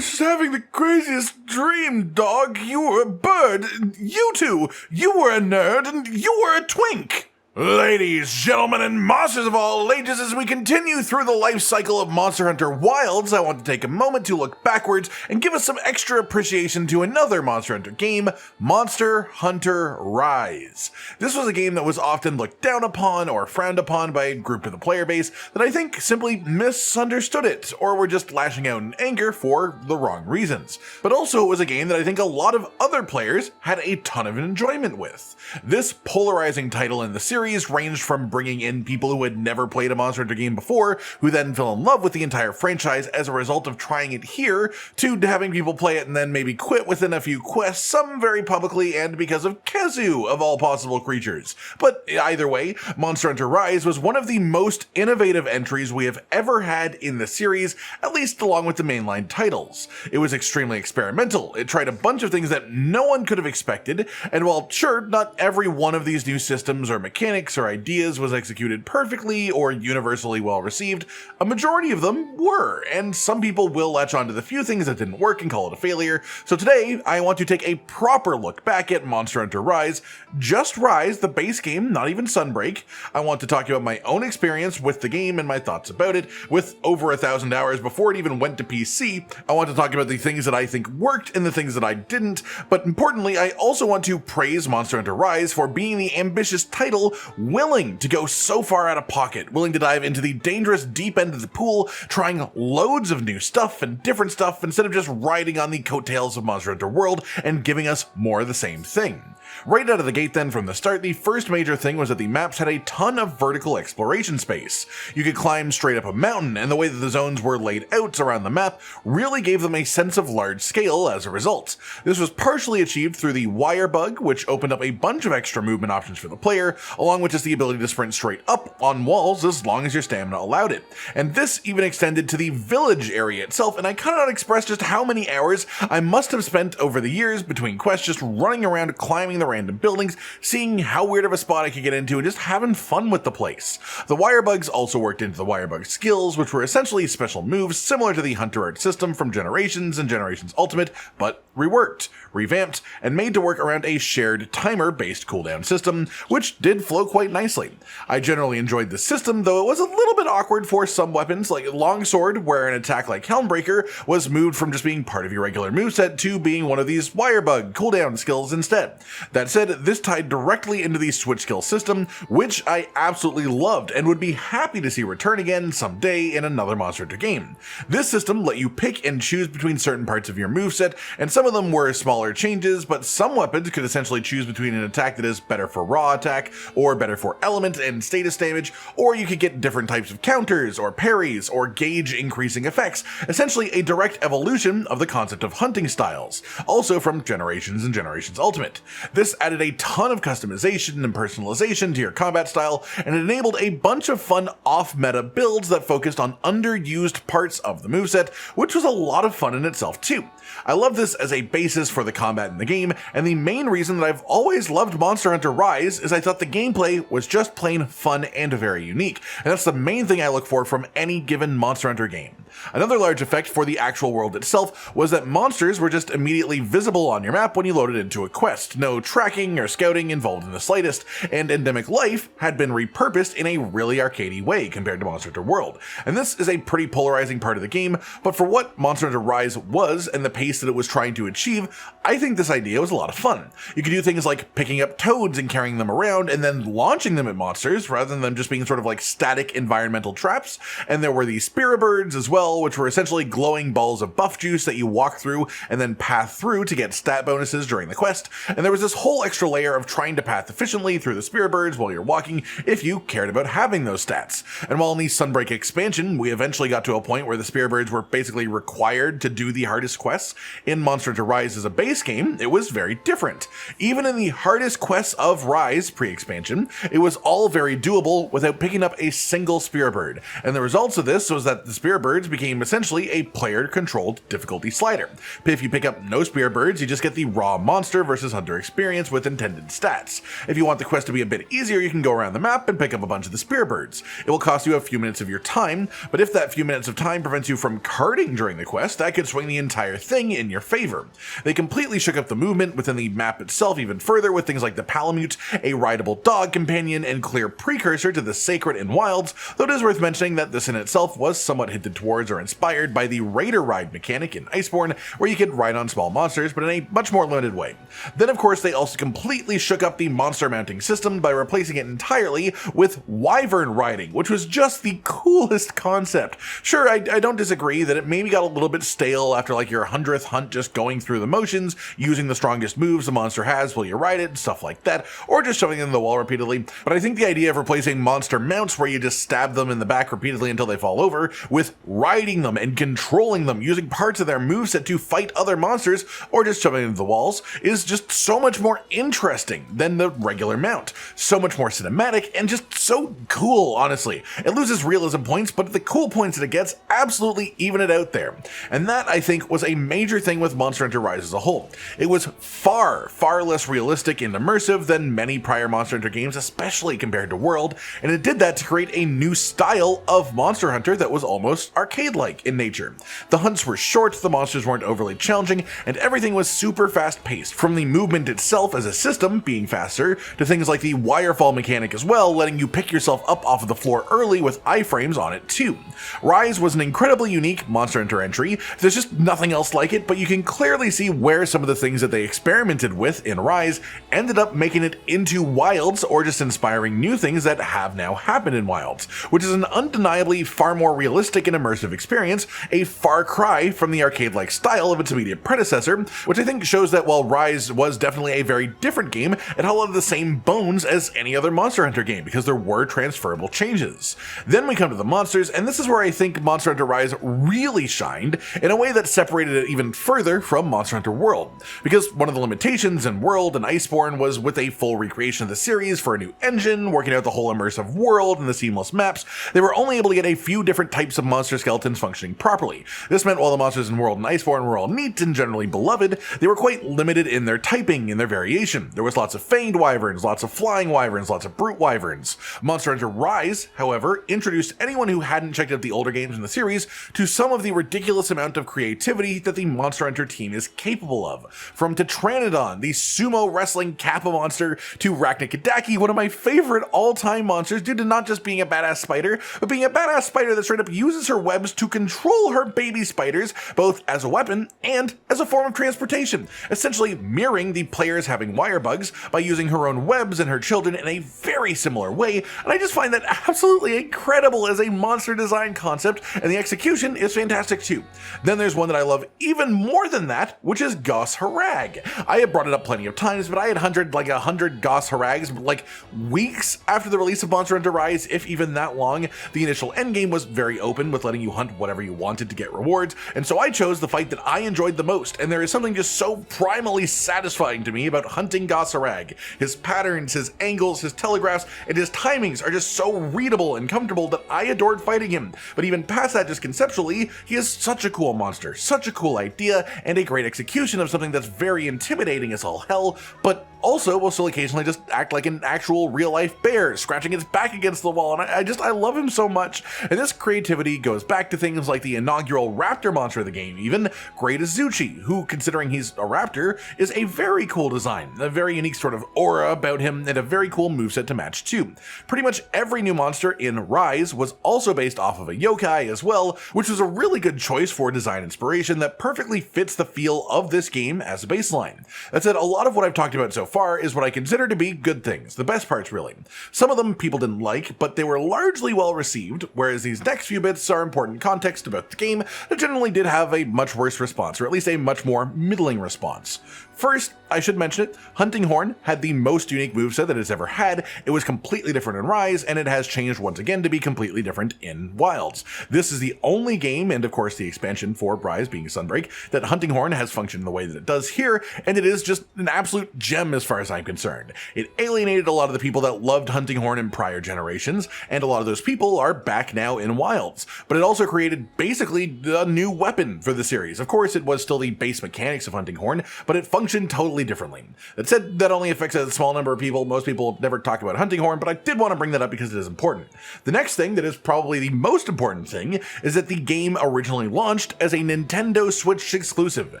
was just having the craziest dream, dog. You were a bird. You two. You were a nerd, and you were a twink. Ladies, gentlemen, and monsters of all ages, as we continue through the life cycle of Monster Hunter Wilds, I want to take a moment to look backwards and give us some extra appreciation to another Monster Hunter game, Monster Hunter Rise. This was a game that was often looked down upon or frowned upon by a group of the player base that I think simply misunderstood it, or were just lashing out in anger for the wrong reasons. But also it was a game that I think a lot of other players had a ton of enjoyment with. This polarizing title in the series ranged from bringing in people who had never played a Monster Hunter game before, who then fell in love with the entire franchise as a result of trying it here, to having people play it and then maybe quit within a few quests, some very publicly and because of Kazu of all possible creatures. But either way, Monster Hunter Rise was one of the most innovative entries we have ever had in the series, at least along with the mainline titles. It was extremely experimental. It tried a bunch of things that no one could have expected, and while sure, not every one of these new systems or mechanics or ideas was executed perfectly or universally well received, a majority of them were, and some people will latch onto the few things that didn't work and call it a failure. So today, I want to take a proper look back at Monster Hunter Rise, just Rise, the base game, not even Sunbreak. I want to talk about my own experience with the game and my thoughts about it, with over 1,000 hours before it even went to PC. I want to talk about the things that I think worked and the things that I didn't, but importantly, I also want to praise Monster Hunter Rise for being the ambitious title willing to go so far out of pocket, willing to dive into the dangerous deep end of the pool, trying loads of new stuff and different stuff instead of just riding on the coattails of Monster Hunter World and giving us more of the same thing. Right out of the gate then, from the start, the first major thing was that the maps had a ton of vertical exploration space. You could climb straight up a mountain, and the way that the zones were laid out around the map really gave them a sense of large scale as a result. This was partially achieved through the wire bug, which opened up a bunch of extra movement options for the player, along with just the ability to sprint straight up on walls as long as your stamina allowed it. And this even extended to the village area itself, and I cannot express just how many hours I must have spent over the years between quests just running around climbing the random buildings, seeing how weird of a spot I could get into, and just having fun with the place. The wire bugs also worked into the wire bug skills, which were essentially special moves similar to the Hunter Art system from Generations and Generations Ultimate, but reworked, revamped, and made to work around a shared timer-based cooldown system, which did flow quite nicely. I generally enjoyed the system, though it was a little bit awkward for some weapons, like Longsword, where an attack like Helmbreaker was moved from just being part of your regular moveset to being one of these wire bug cooldown skills instead. That said, this tied directly into the switch skill system, which I absolutely loved and would be happy to see return again someday in another Monster Hunter game. This system let you pick and choose between certain parts of your moveset, and some of them were smaller changes, but some weapons could essentially choose between an attack that is better for raw attack, or better for element and status damage, or you could get different types of counters, or parries, or gauge increasing effects, essentially a direct evolution of the concept of hunting styles, also from Generations and Generations Ultimate. This added a ton of customization and personalization to your combat style, and it enabled a bunch of fun off-meta builds that focused on underused parts of the moveset, which was a lot of fun in itself too. I love this as a basis for the combat in the game, and the main reason that I've always loved Monster Hunter Rise is I thought the gameplay was just plain fun and very unique, and that's the main thing I look for from any given Monster Hunter game. Another large effect for the actual world itself was that monsters were just immediately visible on your map when you loaded into a quest, no tracking or scouting involved in the slightest, and endemic life had been repurposed in a really arcadey way compared to Monster Hunter World. And this is a pretty polarizing part of the game, but for what Monster Hunter Rise was and the pace that it was trying to achieve, I think this idea was a lot of fun. You could do things like picking up toads and carrying them around and then launching them at monsters rather than them just being sort of like static environmental traps, and there were the Spirit Birds as well, which were essentially glowing balls of buff juice that you walk through and then path through to get stat bonuses during the quest, and there was this whole extra layer of trying to path efficiently through the Spirit Birds while you're walking if you cared about having those stats. And while in the Sunbreak expansion, we eventually got to a point where the Spirit Birds were basically required to do the hardest quests, in Monster Hunter Rise as a base game, it was very different. Even in the hardest quests of Rise pre-expansion, it was all very doable without picking up a single Spirit Bird, and the results of this was that the Spirit Birds became became essentially a player-controlled difficulty slider. If you pick up no spear birds, you just get the raw monster versus hunter experience with intended stats. If you want the quest to be a bit easier, you can go around the map and pick up a bunch of the spear birds. It will cost you a few minutes of your time, but if that few minutes of time prevents you from carding during the quest, that could swing the entire thing in your favor. They completely shook up the movement within the map itself even further with things like the Palamute, a rideable dog companion, and clear precursor to the Sacred in Wilds, though it is worth mentioning that this in itself was somewhat hinted towards or inspired by the Raider ride mechanic in Iceborne, where you could ride on small monsters, but in a much more limited way. Then of course they also completely shook up the monster mounting system by replacing it entirely with wyvern riding, which was just the coolest concept. Sure, I don't disagree that it maybe got a little bit stale after like your 100th hunt, just going through the motions, using the strongest moves the monster has while you ride it, stuff like that, or just shoving it in the wall repeatedly, but I think the idea of replacing monster mounts where you just stab them in the back repeatedly until they fall over, with riding them and controlling them, using parts of their moveset to fight other monsters, or just shoving them into the walls, is just so much more interesting than the regular mount. So much more cinematic, and just so cool, honestly. It loses realism points, but the cool points that it gets absolutely even it out there. And that, I think, was a major thing with Monster Hunter Rise as a whole. It was far, far less realistic and immersive than many prior Monster Hunter games, especially compared to World, and it did that to create a new style of Monster Hunter that was almost arcade-like in nature. The hunts were short, the monsters weren't overly challenging, and everything was super fast-paced, from the movement itself as a system being faster, to things like the wirefall mechanic as well, letting you pick yourself up off of the floor early with iframes on it too. Rise was an incredibly unique Monster Hunter entry. There's just nothing else like it, but you can clearly see where some of the things that they experimented with in Rise ended up making it into Wilds, or just inspiring new things that have now happened in Wilds, which is an undeniably far more realistic and immersive experience, a far cry from the arcade-like style of its immediate predecessor, which I think shows that while Rise was definitely a very different game, it had a lot of the same bones as any other Monster Hunter game, because there were transferable changes. Then we come to the monsters, and this is where I think Monster Hunter Rise really shined, in a way that separated it even further from Monster Hunter World, because one of the limitations in World and Iceborne was with a full recreation of the series for a new engine, working out the whole immersive world and the seamless maps, they were only able to get a few different types of monster skeletons functioning properly. This meant while the monsters in World and Iceborne were all neat and generally beloved, they were quite limited in their typing and their variation. There was lots of fanged wyverns, lots of flying wyverns, lots of brute wyverns. Monster Hunter Rise, however, introduced anyone who hadn't checked out the older games in the series to some of the ridiculous amount of creativity that the Monster Hunter team is capable of. From Tetranodon, the sumo wrestling kappa monster, to Rachnikidaki, one of my favorite all-time monsters due to not just being a badass spider, but being a badass spider that straight up uses her webs to control her baby spiders, both as a weapon and as a form of transportation, essentially mirroring the players having wire bugs by using her own webs and her children in a very similar way, and I just find that absolutely incredible as a monster design concept, and the execution is fantastic too. Then there's one that I love even more than that, which is Gos Harag. I have brought it up plenty of times, but I had hunted like 100 Gos Harags like weeks after the release of Monster Hunter Rise, if even that long. The initial endgame was very open with letting you hunt whatever you wanted to get rewards, and so I chose the fight that I enjoyed the most, and there is something just so primally satisfying to me about hunting Gos Harag. His patterns, his angles, his telegraphs, and his timings are just so readable and comfortable that I adored fighting him. But even past that, just conceptually, he is such a cool monster, such a cool idea, and a great execution of something that's very intimidating as all hell, but also will still occasionally just act like an actual real-life bear, scratching its back against the wall, and I love him so much. And this creativity goes back to things like the inaugural raptor monster of the game, even Great Azuchi, who, considering he's a raptor, is a very cool design, a very unique sort of aura about him, and a very cool moveset to match too. Pretty much every new monster in Rise was also based off of a yokai as well, which was a really good choice for design inspiration that perfectly fits the feel of this game as a baseline. That said, a lot of what I've talked about so far is what I consider to be good things, the best parts really. Some of them people didn't like, but they were largely well received, whereas these next few bits are important context about the game that generally did have a much worse response, or at least a much more middling response. First, I should mention it, Hunting Horn had the most unique moveset that it's ever had. It was completely different in Rise, and it has changed once again to be completely different in Wilds. This is the only game, and of course the expansion for Rise being Sunbreak, that Hunting Horn has functioned in the way that it does here, and it is just an absolute gem as far as I'm concerned. It alienated a lot of the people that loved Hunting Horn in prior generations, and a lot of those people are back now in Wilds. But it also created basically a new weapon for the series. Of course, it was still the base mechanics of Hunting Horn, but it functioned totally differently. That said, that only affects a small number of people. Most people never talk about Hunting Horn, but I did want to bring that up because it is important. The next thing that is probably the most important thing is that the game originally launched as a Nintendo Switch exclusive.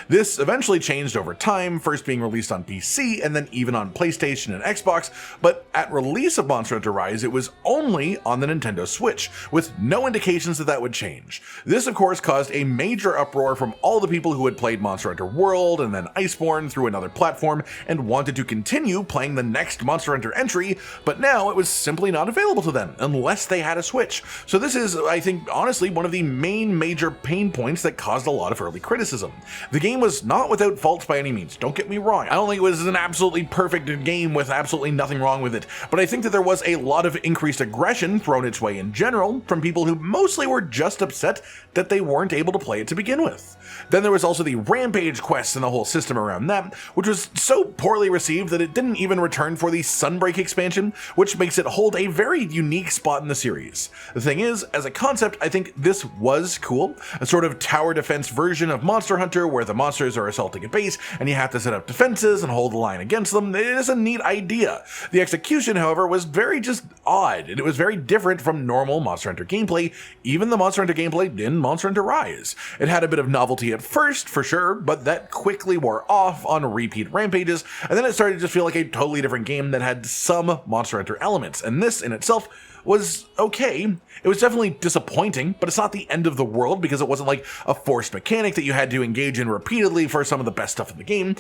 This eventually changed over time, first being released on PC and then even on PlayStation and Xbox, but at release of Monster Hunter Rise, it was only on the Nintendo Switch, with no indications that that would change. This, of course, caused a major uproar from all the people who had played Monster Hunter World and then Iceborne through another platform and wanted to continue playing the next Monster Hunter entry, but now it was simply not available to them unless they had a Switch. So this is, I think, honestly, one of the main major pain points that caused a lot of early criticism. The game was not without faults by any means, don't get me wrong. I don't think it was an absolutely perfect game with absolutely nothing wrong with it, but I think that there was a lot of increased aggression thrown its way in general from people who mostly were just upset that they weren't able to play it to begin with. Then there was also the Rampage quests and the whole system around that, which was so poorly received that it didn't even return for the Sunbreak expansion, which makes it hold a very unique spot in the series. The thing is, as a concept, I think this was cool, a sort of tower defense version of Monster Hunter where the monsters are assaulting a base and you have to set up defenses and hold the line against them. It is a neat idea. The execution, however, was very just odd, and it was very different from normal Monster Hunter gameplay, even the Monster Hunter gameplay in Monster Hunter Rise. It had a bit of novelty at first, for sure, but that quickly wore off on repeat rampages, and then it started to just feel like a totally different game that had some Monster Hunter elements, and this in itself was okay. It was definitely disappointing, but it's not the end of the world because it wasn't like a forced mechanic that you had to engage in repeatedly for some of the best stuff in the game.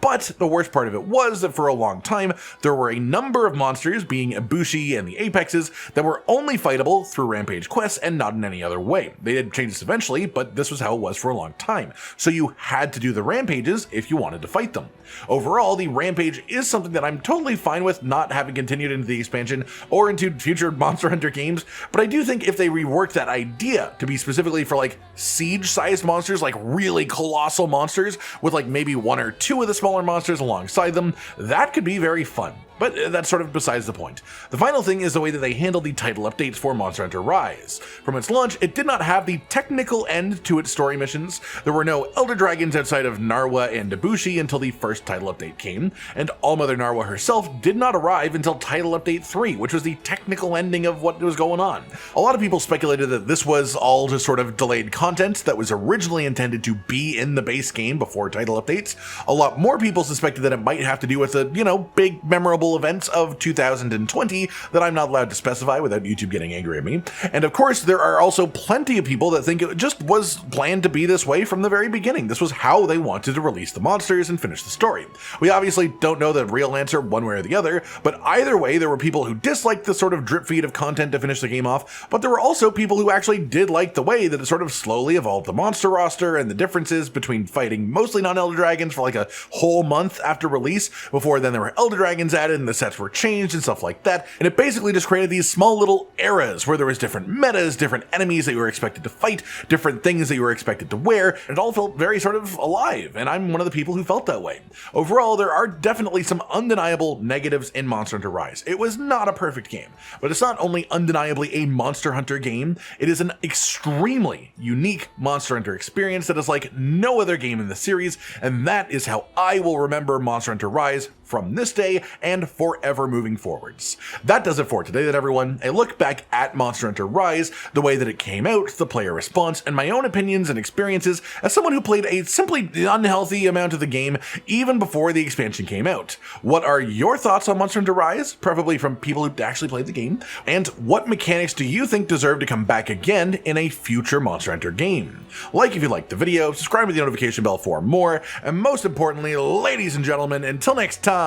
But the worst part of it was that for a long time, there were a number of monsters, being Ibushi and the Apexes, that were only fightable through Rampage quests and not in any other way. They did change this eventually, but this was how it was for a long time. So you had to do the Rampages if you wanted to fight them. Overall, the Rampage is something that I'm totally fine with not having continued into the expansion or into future Monster Hunter games, but I do think if they reworked that idea to be specifically for like siege-sized monsters, like really colossal monsters with like maybe one or two of the smaller monsters alongside them, that could be very fun. But that's sort of besides the point. The final thing is the way that they handled the title updates for Monster Hunter Rise. From its launch, it did not have the technical end to its story missions. There were no Elder Dragons outside of Narwa and Ibushi until the first title update came, and Allmother Narwa herself did not arrive until title update 3, which was the technical ending of what was going on. A lot of people speculated that this was all just sort of delayed content that was originally intended to be in the base game before title updates. A lot more people suspected that it might have to do with the, big memorable events of 2020 that I'm not allowed to specify without YouTube getting angry at me. And of course, there are also plenty of people that think it just was planned to be this way from the very beginning. This was how they wanted to release the monsters and finish the story. We obviously don't know the real answer one way or the other, but either way, there were people who disliked the sort of drip feed of content to finish the game off, but there were also people who actually did like the way that it sort of slowly evolved the monster roster and the differences between fighting mostly non-Elder Dragons for like a whole month after release, before then there were Elder Dragons added and the sets were changed and stuff like that, and it basically just created these small little eras where there was different metas, different enemies that you were expected to fight, different things that you were expected to wear, and it all felt very sort of alive, and I'm one of the people who felt that way. Overall, there are definitely some undeniable negatives in Monster Hunter Rise. It was not a perfect game, but it's not only undeniably a Monster Hunter game, it is an extremely unique Monster Hunter experience that is like no other game in the series, and that is how I will remember Monster Hunter Rise from this day and forever moving forwards. That does it for today, then, everyone. A look back at Monster Hunter Rise, the way that it came out, the player response, and my own opinions and experiences as someone who played a simply unhealthy amount of the game even before the expansion came out. What are your thoughts on Monster Hunter Rise, preferably from people who actually played the game? And what mechanics do you think deserve to come back again in a future Monster Hunter game? Like if you liked the video, subscribe with the notification bell for more, and most importantly, ladies and gentlemen, until next time,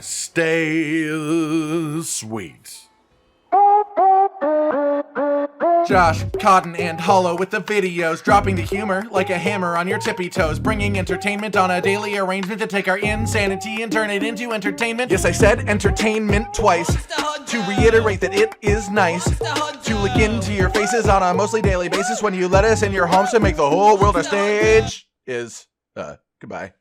stay sweet. Josh, Cotton, and Hollow with the videos, dropping the humor like a hammer on your tippy toes, bringing entertainment on a daily arrangement to take our insanity and turn it into entertainment. Yes, I said entertainment twice, to reiterate that it is nice to look into your faces on a mostly daily basis when you let us in your homes to make the whole world a stage. Goodbye.